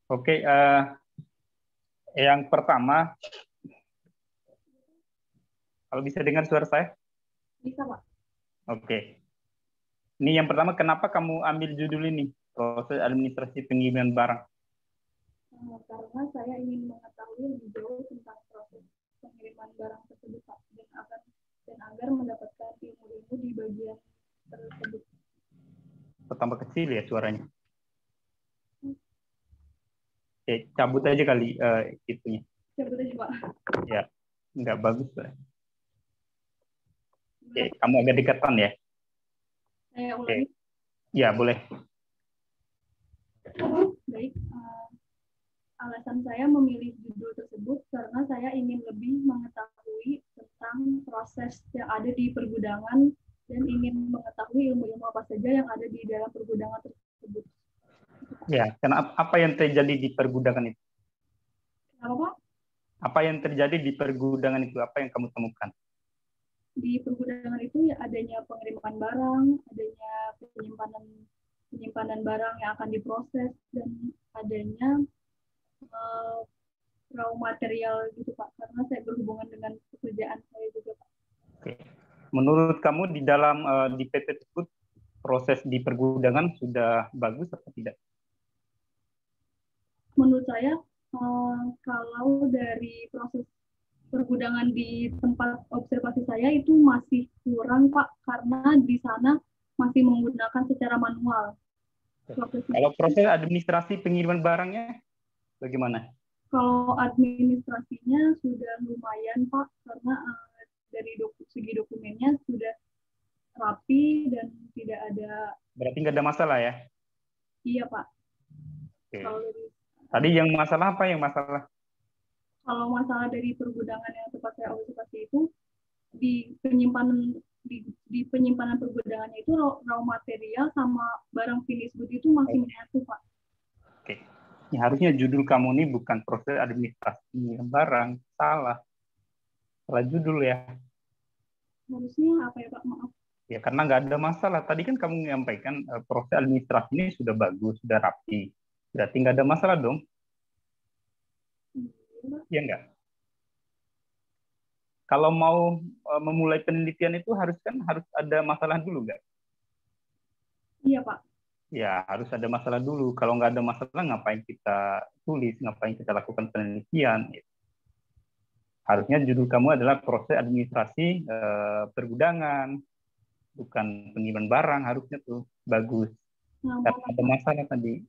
Oke, yang pertama, kalau bisa dengar suara saya? Bisa, Pak. Oke. Ini yang pertama, kenapa kamu ambil judul ini? Proses administrasi pengiriman barang. Karena saya ingin mengetahui lebih jauh tentang proses pengiriman barang tersebut, Pak, dan agar mendapatkan ilmu-ilmu di bagian tersebut. Tambah kecil ya suaranya. Oke, cabut aja kali itunya. Cabut aja, Pak. Ya, nggak bagus. Oke, kamu agak dekatan ya. Saya ulangi. Ya, boleh. Baik. Alasan saya memilih judul tersebut karena saya ingin lebih mengetahui tentang proses yang ada di pergudangan dan ingin mengetahui ilmu-ilmu apa saja yang ada di dalam pergudangan tersebut. Ya, karena apa yang terjadi di pergudangan itu? Kenapa, Pak? Apa yang terjadi di pergudangan itu? Apa yang kamu temukan? Di pergudangan itu ya adanya pengiriman barang, adanya penyimpanan barang yang akan diproses, dan adanya raw material gitu, Pak, karena saya berhubungan dengan pekerjaan saya juga, Pak. Oke. Menurut kamu di dalam di PT tersebut proses di pergudangan sudah bagus atau tidak? Menurut saya kalau dari proses pergudangan di tempat observasi saya itu masih kurang, Pak, karena di sana masih menggunakan secara manual. Kalau proses administrasi pengiriman barangnya bagaimana? Kalau administrasinya sudah lumayan, Pak, karena dari segi dokumennya sudah rapi dan tidak ada. Berarti nggak ada masalah ya? Iya, Pak. Oke. Kalau dari, Tadi yang masalah apa yang masalah? kalau masalah dari pergudangan yang tempat saya observasi itu di penyimpanan pergudangannya itu raw material sama barang finish good itu masih menyatu, Pak. Oke. Ya, harusnya judul kamu ini bukan proses administrasi barang, salah judul ya. Harusnya apa ya, Pak? Maaf. Ya karena nggak ada masalah. Tadi kan kamu menyampaikan proses administrasi ini sudah bagus, sudah rapi. Berarti nggak ada masalah dong? Iya nggak? Kalau mau memulai penelitian itu harus ada masalah dulu nggak? Iya, Pak. Ya harus ada masalah dulu. Kalau nggak ada masalah, ngapain kita tulis, ngapain kita lakukan penelitian? Harusnya judul kamu adalah proses administrasi pergudangan, bukan pengiriman barang. Harusnya tuh bagus. Karena ada masalah tadi.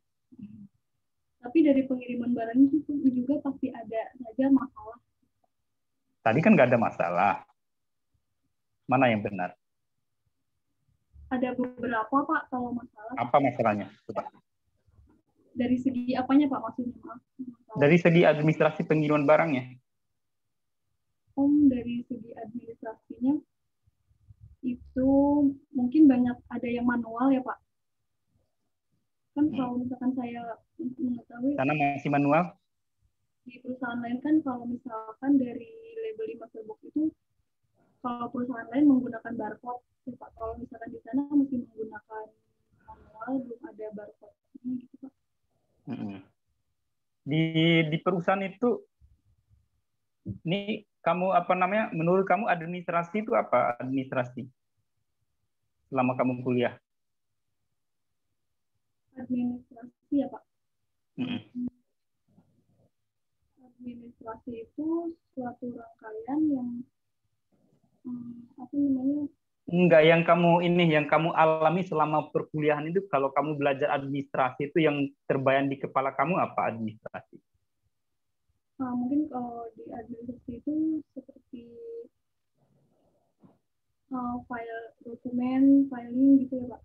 Tapi dari pengiriman barang itu juga pasti ada saja masalah. Tadi kan nggak ada masalah. Mana yang benar? Ada beberapa, Pak, kalau masalah. Apa masalahnya? Coba. Dari segi apanya, Pak, maksudnya? Maaf. Dari segi administrasi pengiriman barangnya. Dari segi administrasinya itu mungkin banyak ada yang manual ya, Pak. Kan kalau misalkan saya mengetahui sana masih manual. Di perusahaan lain kan kalau misalkan dari label master box itu kalau perusahaan lain menggunakan barcode, ya, Pak. Kalau misalkan di sana masih menggunakan manual, belum ada barcode-nya gitu, Pak. Di perusahaan itu ini kamu apa namanya? Menurut kamu administrasi itu apa? Administrasi selama kamu kuliah? Administrasi ya, Pak. Administrasi itu suatu rangkaian yang apa namanya? Enggak, yang kamu alami selama perkuliahan itu, kalau kamu belajar administrasi itu yang terbayang di kepala kamu apa administrasi? Mungkin kalau di administrasi itu seperti file dokumen, filing gitu ya, Pak.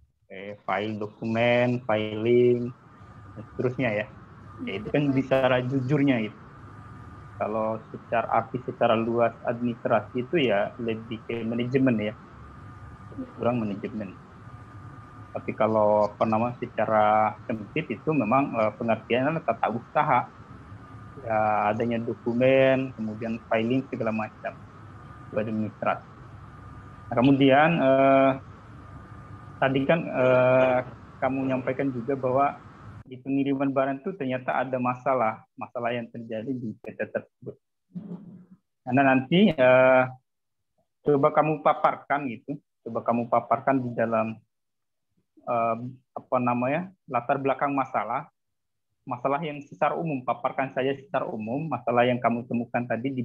File dokumen, filing, dan seterusnya ya. Itu kan bicara jujurnya itu. Kalau secara arti secara luas administrasi itu ya lebih ke manajemen ya. Kurang manajemen. Tapi kalau secara sempit itu memang pengertiannya tata usaha. Ya, adanya dokumen, kemudian filing segala macam. Itu administrasi. Nah, kemudian tadi kan kamu menyampaikan juga bahwa di pengiriman barang itu ternyata ada masalah yang terjadi di PT tersebut. Karena nanti coba kamu paparkan gitu, di dalam latar belakang masalah yang secara umum, paparkan saja secara umum masalah yang kamu temukan tadi di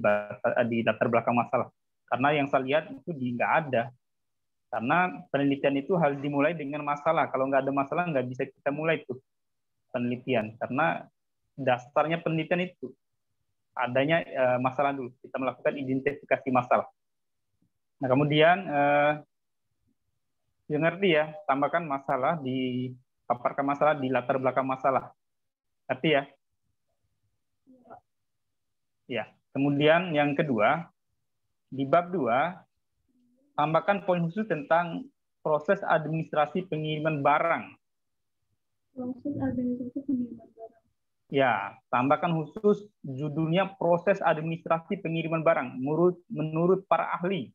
latar belakang masalah. Karena yang saya lihat itu nggak ada. Karena penelitian itu harus dimulai dengan masalah. Kalau nggak ada masalah, nggak bisa kita mulai tuh penelitian. Karena dasarnya penelitian itu adanya masalah dulu. Kita melakukan identifikasi masalah. Nah, kemudian ya ngerti ya, tambahkan masalah paparkan masalah di latar belakang masalah. Ngerti ya? Ya. Kemudian yang kedua, di bab 2, tambahkan poin khusus tentang proses administrasi pengiriman barang. Proses administrasi pengiriman barang. Ya, tambahkan khusus judulnya proses administrasi pengiriman barang menurut para ahli.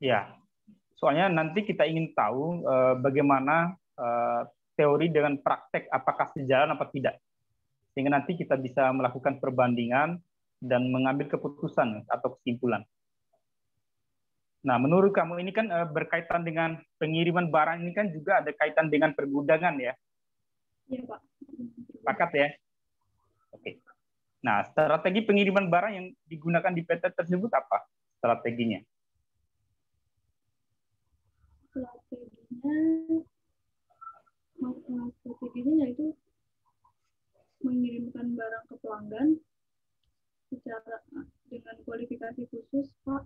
Ya, soalnya nanti kita ingin tahu bagaimana teori dengan praktek apakah sejalan apa tidak. Sehingga nanti kita bisa melakukan perbandingan dan mengambil keputusan atau kesimpulan. Nah, menurut kamu ini kan berkaitan dengan pengiriman barang, ini kan juga ada kaitan dengan pergudangan ya? Iya, Pak. Sepakat ya? Oke. Nah, strategi pengiriman barang yang digunakan di PT tersebut apa strateginya? Strateginya yaitu mengirimkan barang ke pelanggan secara dengan kualifikasi khusus, Pak.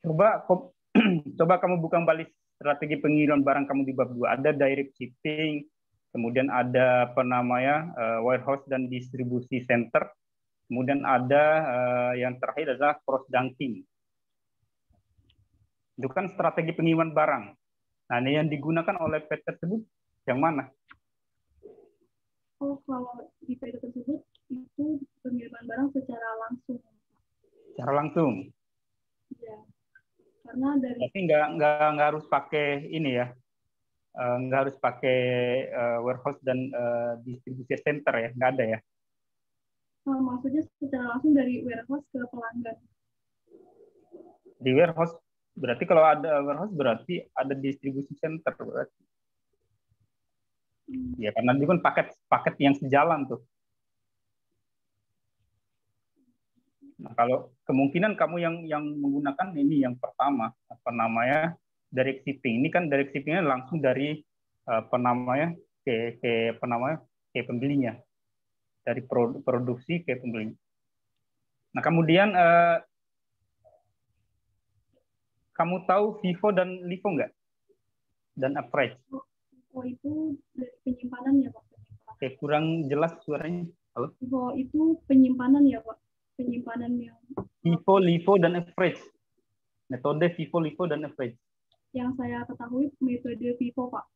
Coba kamu buka balik strategi pengiriman barang kamu di bab 2. Ada direct shipping, kemudian ada warehouse dan distribusi center, kemudian ada yang terakhir adalah cross docking. Itu kan strategi pengiriman barang. Nah, ini yang digunakan oleh PT tersebut yang mana? Oh, kalau di PT tersebut itu pengiriman barang secara langsung. Secara langsung. Ya. Karena dari. Tapi nggak harus pakai ini ya, nggak harus pakai warehouse dan distribusi center ya, nggak ada ya? Maksudnya secara langsung dari warehouse ke pelanggan. Di warehouse berarti kalau ada warehouse berarti ada distribusi center berarti. Ya karena itu kan paket yang sejalan tuh. Nah, kalau kemungkinan kamu yang menggunakan ini yang pertama direct shipping. Ini kan direct shippingnya langsung dari ke pembelinya, dari produksi ke pembeli. Nah, kemudian kamu tahu FIFO dan LIFO nggak? Dan average? FIFO itu dari penyimpanan ya, Pak? Oke, kurang jelas suaranya. Halo? FIFO itu penyimpanan ya, Pak? Penyimpanan yang FIFO, LIFO, dan average. Metode FIFO, LIFO, dan average. Yang saya ketahui metode FIFO, Pak.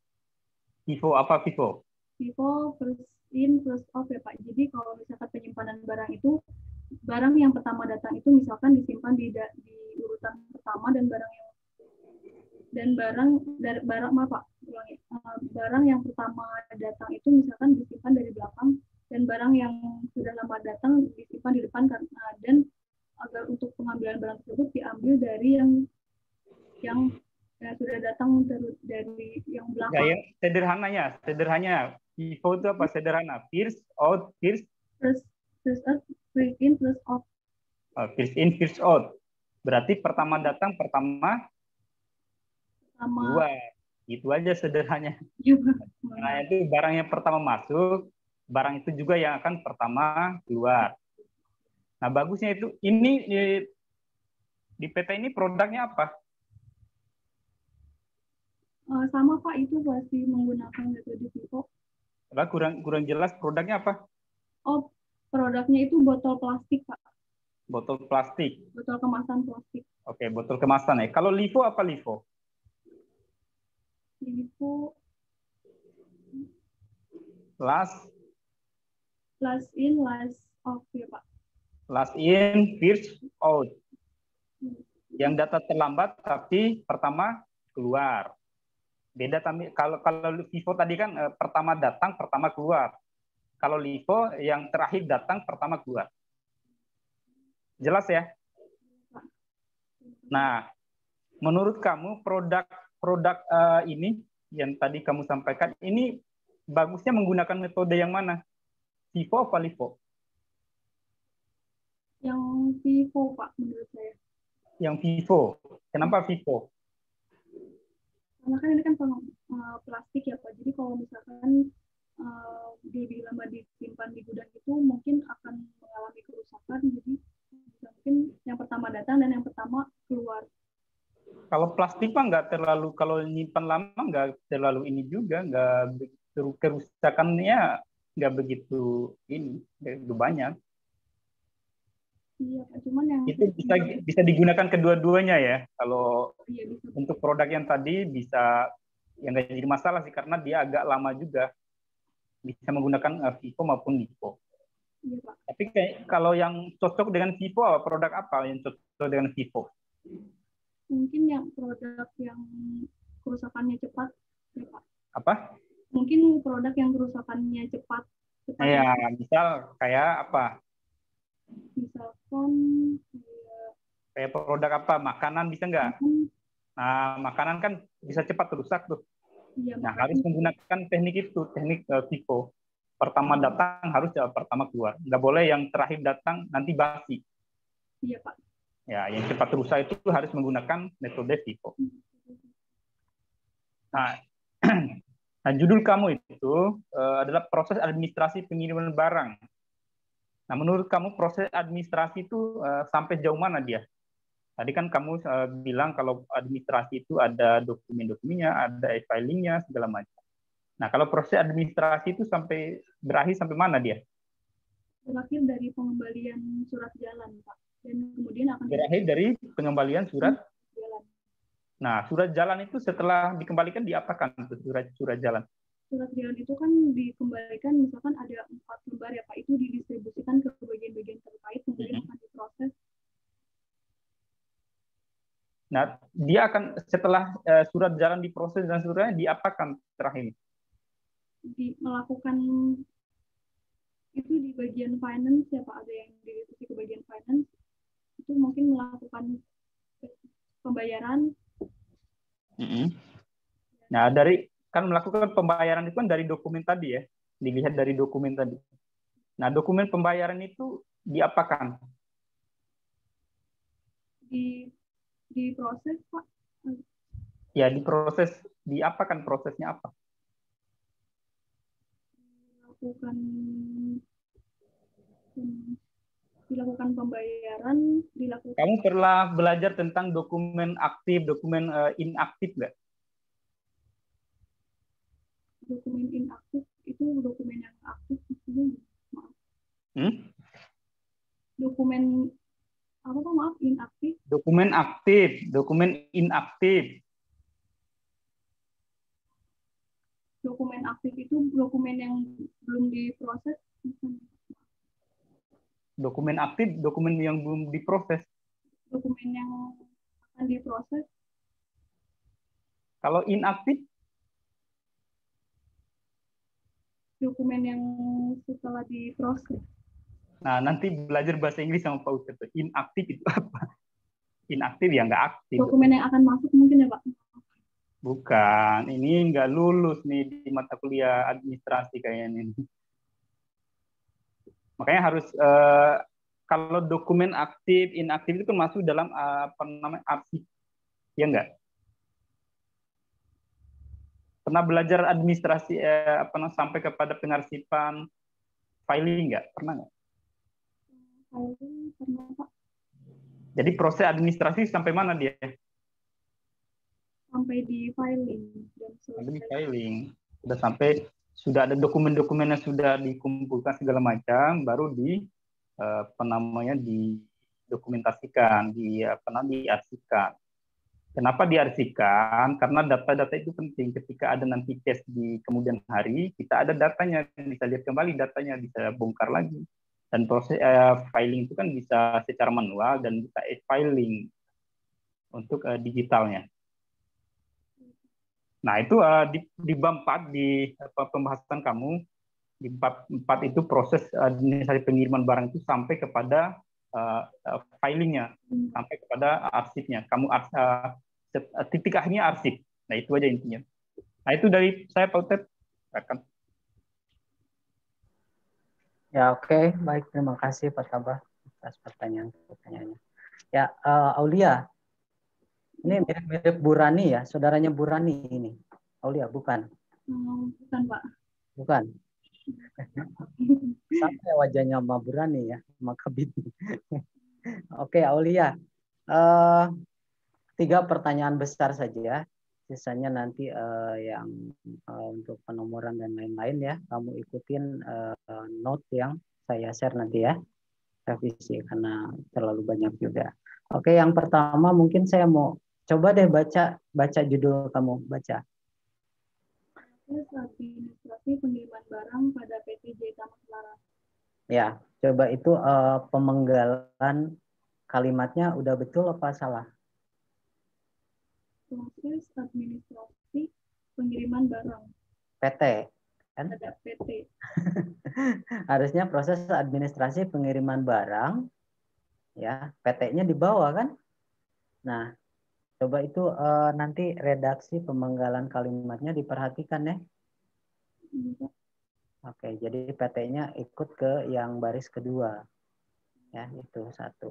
FIFO apa FIFO? FIFO first in, first out ya, Pak. Jadi kalau misalkan penyimpanan barang itu, barang yang pertama datang itu misalkan disimpan di urutan pertama dan barang yang pertama datang itu misalkan disimpan dari belakang dan barang yang sudah lama datang disimpan di depan dan agar untuk pengambilan barang tersebut diambil dari yang sudah datang dari yang belakang. Ya, sederhananya FIFO itu apa sederhana? First out, first in, first out. First in, first out. Berarti pertama datang, pertama keluar. Itu aja sederhananya. Nah, itu barang yang pertama masuk, barang itu juga yang akan pertama keluar. Nah, bagusnya itu ini di PT ini produknya apa? Sama, Pak, itu pasti menggunakan metode FIFO. Kurang jelas produknya apa? Oh, produknya itu botol plastik, Pak. Botol plastik. Botol kemasan plastik. Oke, botol kemasan ya. Kalau LIFO apa LIFO? LIFO last in, last out ya, Pak. Last in, first out. Yang data terlambat tapi pertama keluar. Beda tapi kalau FIFO tadi kan pertama datang, pertama keluar. Kalau LIFO yang terakhir datang, pertama keluar. Jelas ya? Nah, menurut kamu produk ini yang tadi kamu sampaikan ini bagusnya menggunakan metode yang mana? FIFO atau LIFO? Yang FIFO, Pak, menurut saya. Yang FIFO. Kenapa FIFO? Karena kan ini kan plastik ya Pak, jadi kalau misalkan lebih lama disimpan di gudang itu mungkin akan mengalami kerusakan, jadi mungkin yang pertama datang dan yang pertama keluar. Kalau plastik mah nggak terlalu, kalau nyimpan lama nggak terlalu ini juga, nggak begitu kerusakannya, nggak begitu ini, nggak begitu banyak. Iya Pak, cuman yang Itu bisa digunakan kedua-duanya ya. Kalau iya, bisa. untuk produk yang tadi bisa, yang nggak jadi masalah sih karena dia agak lama juga, bisa menggunakan FIFO maupun LIFO. Iya Pak. Tapi kalau yang cocok dengan FIFO, produk apa yang cocok dengan FIFO? Mungkin yang produk yang kerusakannya cepat ya Pak. Apa? Mungkin produk yang kerusakannya cepat. Ya, misal kayak apa? Misalkan Kayak produk apa? Makanan bisa nggak? Nah, makanan kan bisa cepat rusak tuh. Iya, Nah, harus menggunakan teknik itu, teknik FIFO. Pertama datang harus pertama keluar. Nggak boleh yang terakhir datang nanti basi. Iya Pak. Ya, yang cepat rusak itu harus menggunakan metode FIFO. Nah, nah judul kamu itu adalah proses administrasi pengiriman barang. Nah, menurut kamu proses administrasi itu sampai jauh mana dia? Tadi kan kamu bilang kalau administrasi itu ada dokumen-dokumennya, ada e-filingnya, segala macam. Nah, kalau proses administrasi itu berakhir sampai mana dia? Berakhir dari pengembalian surat jalan, Pak. Dan kemudian akan berakhir dari pengembalian surat jalan. Nah, surat jalan itu setelah dikembalikan diapakan surat jalan? Surat jalan itu kan dikembalikan, misalkan ada 4 lembar ya Pak, itu didistribusikan ke bagian-bagian terkait, kemudian akan diproses. Nah, dia akan setelah surat jalan diproses dan suratnya diapakan terakhir? Melakukan itu di bagian finance ya Pak, ada yang direvisi ke bagian finance, itu mungkin melakukan pembayaran. Nah, kan melakukan pembayaran itu kan dari dokumen tadi ya, dilihat dari dokumen tadi. Nah, dokumen pembayaran itu diapakan? Diproses Pak. Ya, diproses, diapakan prosesnya apa? Dilakukan pembayaran, Kamu pernah belajar tentang dokumen aktif, dokumen inaktif nggak? Dokumen inaktif itu dokumen yang aktif maksudnya? Maaf. Dokumen apa Pak? Maaf, inaktif. Dokumen aktif, dokumen inaktif. Dokumen aktif itu dokumen yang belum diproses. Dokumen aktif, dokumen yang belum diproses. Dokumen yang akan diproses. Kalau inaktif? Dokumen yang setelah diproses. Nah, nanti belajar bahasa Inggris sama Pak Ustadz. Inaktif itu apa? Inaktif ya nggak aktif. Dokumen yang akan masuk mungkin ya Pak? Bukan, ini nggak lulus nih di mata kuliah administrasi kayaknya. Makanya harus kalau dokumen aktif, inaktif itu masuk dalam apa namanya arsip, ya nggak? Pernah belajar administrasi sampai kepada pengarsipan filing nggak? Pernah nggak? Pernah Pak. Jadi proses administrasi sampai mana dia? Sampai di filing. Sampai di filing. Sudah ada dokumen-dokumen yang sudah dikumpulkan segala macam, baru didokumentasikan, diarsipkan. Kenapa diarsipkan? Karena data-data itu penting. Ketika ada nanti tes di kemudian hari, kita ada datanya, bisa lihat kembali datanya, bisa bongkar lagi. Dan proses filing itu kan bisa secara manual dan bisa e-filing untuk digitalnya. Nah, itu di bab 4 di pembahasan kamu, di bab 4 itu proses administrasi pengiriman barang itu sampai kepada filingnya, sampai kepada arsipnya. Titik akhirnya arsip. Nah, itu aja intinya. Nah, itu dari saya, Pak Utet. Akan. Ya, oke. Baik, terima kasih Pak Tabah atas pertanyaannya. Ya, Aulia, ini mirip-mirip Burani ya, saudaranya Burani ini. Aulia, bukan? Bukan, Pak. Bukan. Sama ya wajahnya sama Burani ya, sama Kabit. Oke, Aulia. 3 pertanyaan besar saja. Sisanya nanti yang untuk penomoran dan lain-lain ya. Kamu ikutin note yang saya share nanti ya. Revisi karena terlalu banyak juga. Oke, yang pertama mungkin saya mau coba deh baca judul kamu, baca. Administrasi pengiriman barang pada PT Jaya Semarang. Ya, coba itu pemenggalan kalimatnya udah betul apa salah? Proses administrasi pengiriman barang. PT, kan? Ada PT. Harusnya proses administrasi pengiriman barang, ya PT-nya di bawah kan? Nah, coba itu nanti redaksi pemenggalan kalimatnya diperhatikan ya. Oke, jadi PT-nya ikut ke yang baris kedua, ya itu 1.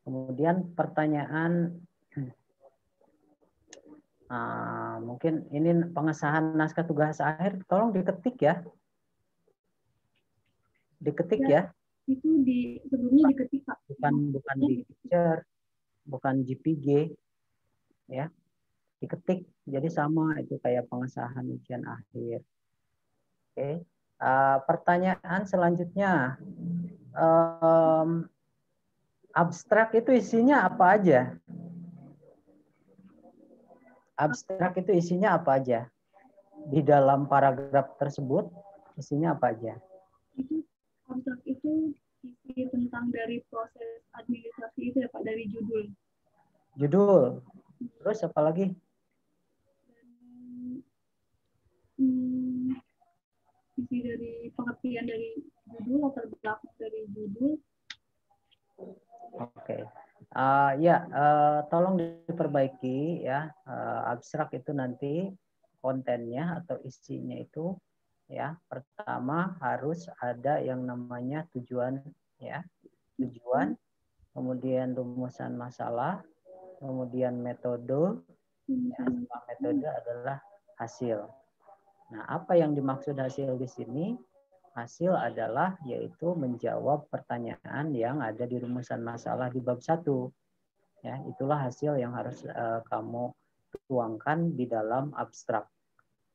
Kemudian pertanyaan. Mungkin ini pengesahan naskah tugas akhir, tolong diketik ya. Diketik ya. Itu sebelumnya diketik, Pak. Bukan di picture, bukan JPG. Ya. Diketik. Jadi sama itu kayak pengesahan ujian akhir. Oke. Pertanyaan selanjutnya. Abstrak itu isinya apa aja? Abstrak itu isinya apa aja? Di dalam paragraf tersebut isinya apa aja? Abstrak itu isi tentang dari proses administrasi itu ya Pak, dari judul. Judul. Terus apa lagi? Isi dari pengertian dari judul, latar belakang dari judul. Oke. Tolong diperbaiki ya. Abstrak itu nanti kontennya atau isinya itu ya. Pertama harus ada yang namanya tujuan ya. Tujuan, kemudian rumusan masalah, kemudian metode. Ya, setelah metode adalah hasil. Nah, apa yang dimaksud hasil di sini? Hasil adalah yaitu menjawab pertanyaan yang ada di rumusan masalah di bab 1. Ya, itulah hasil yang harus kamu tuangkan di dalam abstrak.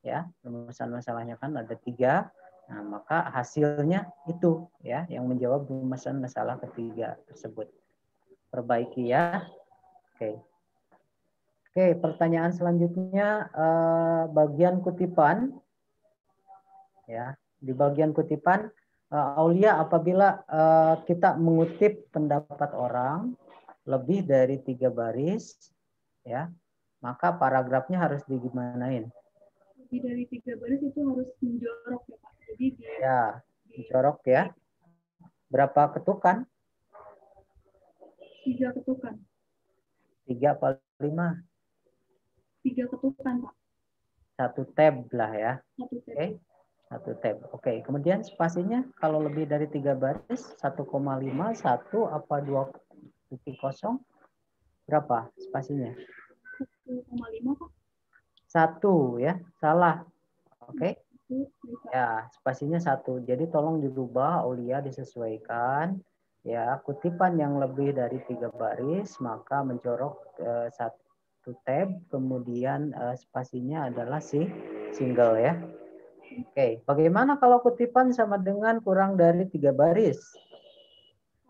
Ya, rumusan masalahnya kan ada 3. Nah, maka hasilnya itu ya yang menjawab rumusan masalah ketiga tersebut. Perbaiki ya. Oke. Oke, pertanyaan selanjutnya bagian kutipan. Ya, di bagian kutipan, Aulia, apabila kita mengutip pendapat orang lebih dari 3 baris, ya, maka paragrafnya harus digimanain? Lebih dari 3 baris itu harus menjorok ya Pak. Jadi menjorok ya. Berapa ketukan? 3 ketukan. 3 apa 5? 3 ketukan Pak. 1 tab lah ya. 1 tab. Oke. 1 tab. Oke, kemudian spasinya kalau lebih dari 3 baris 1,5, 1 apa 2,0? Berapa spasinya? 1,5 Pak. 1 ya, salah. Oke. Ya, spasinya 1. Jadi tolong dirubah Aulia, disesuaikan. Ya, kutipan yang lebih dari 3 baris maka mencorok 1 tab, kemudian spasinya adalah single ya. Oke, bagaimana kalau kutipan sama dengan kurang dari 3 baris?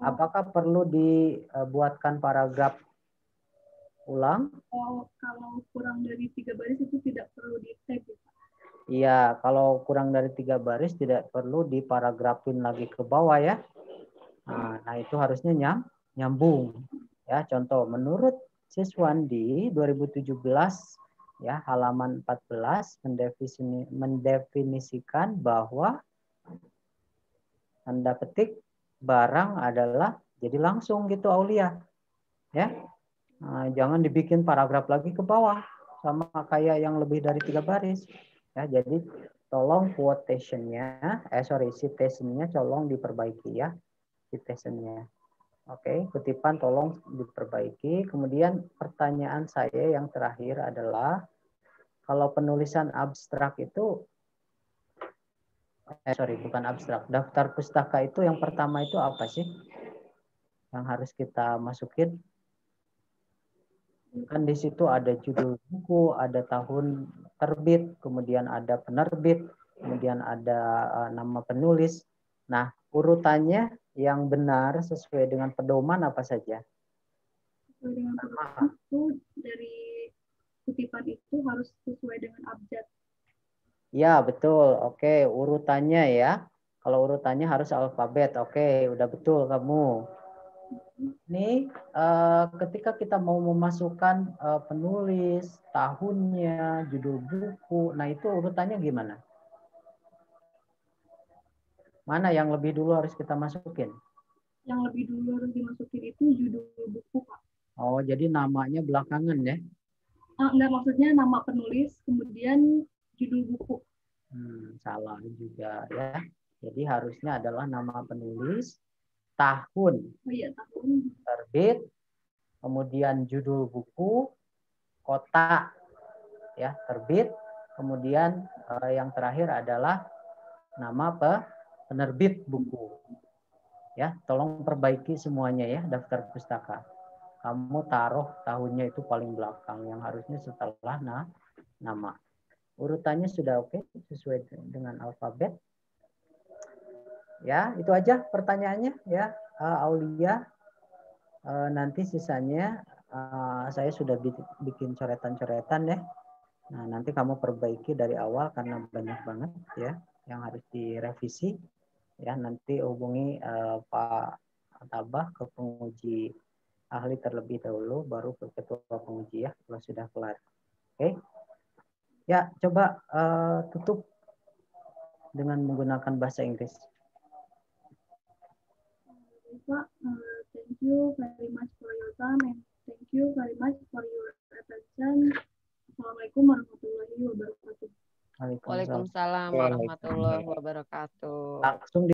Apakah perlu dibuatkan paragraf ulang? Kalau kurang dari 3 baris itu tidak perlu di tag ya Pak? Iya, kalau kurang dari 3 baris tidak perlu diparagrafin lagi ke bawah ya. Nah itu harusnya nyambung. Ya, contoh menurut Siswandi 2017 ya, halaman 14 mendefinisikan bahwa tanda petik barang adalah jadi langsung gitu Aulia. Ya. Nah, jangan dibikin paragraf lagi ke bawah sama kayak yang lebih dari 3 baris. Ya, jadi tolong quotation-nya, citation-nya tolong diperbaiki ya, citation-nya. Oke, kutipan tolong diperbaiki. Kemudian pertanyaan saya yang terakhir adalah kalau penulisan abstrak itu bukan abstrak. Daftar pustaka itu yang pertama itu apa sih? Yang harus kita masukin? Kan di situ ada judul buku, ada tahun terbit, kemudian ada penerbit, kemudian ada nama penulis. Nah, urutannya yang benar sesuai dengan pedoman apa saja? Sesuai dengan pedoman itu dari kutipan itu harus sesuai dengan abjad. Ya, betul. Oke, urutannya ya. Kalau urutannya harus alfabet. Oke, udah betul kamu. Ini ketika kita mau memasukkan penulis, tahunnya, judul buku, nah itu urutannya gimana? Mana yang lebih dulu harus kita masukin? Yang lebih dulu harus dimasukin itu judul buku, Pak. Oh, jadi namanya belakangan ya? Enggak, maksudnya nama penulis, kemudian judul buku. Salah juga ya. Jadi harusnya adalah nama penulis, tahun, tahun terbit, kemudian judul buku, kota ya terbit, kemudian yang terakhir adalah nama penerbit buku. Ya, tolong perbaiki semuanya ya daftar pustaka. Kamu taruh tahunnya itu paling belakang, yang harusnya setelah nama. Urutannya sudah oke, sesuai dengan alfabet. Ya, itu aja pertanyaannya ya, Aulia. Nanti sisanya saya sudah bikin coretan-coretan ya. Nah, nanti kamu perbaiki dari awal karena banyak banget ya yang harus direvisi. Ya, nanti hubungi Pak Tabah ke penguji ahli terlebih dahulu, baru ke ketua penguji ya kalau sudah kelar. Oke. Ya, coba tutup dengan menggunakan bahasa Inggris. Pak, thank you very much for your time and thank you very much for your attention. Assalamualaikum warahmatullahi wabarakatuh. Waalaikumsalam warahmatullahi wabarakatuh. Langsung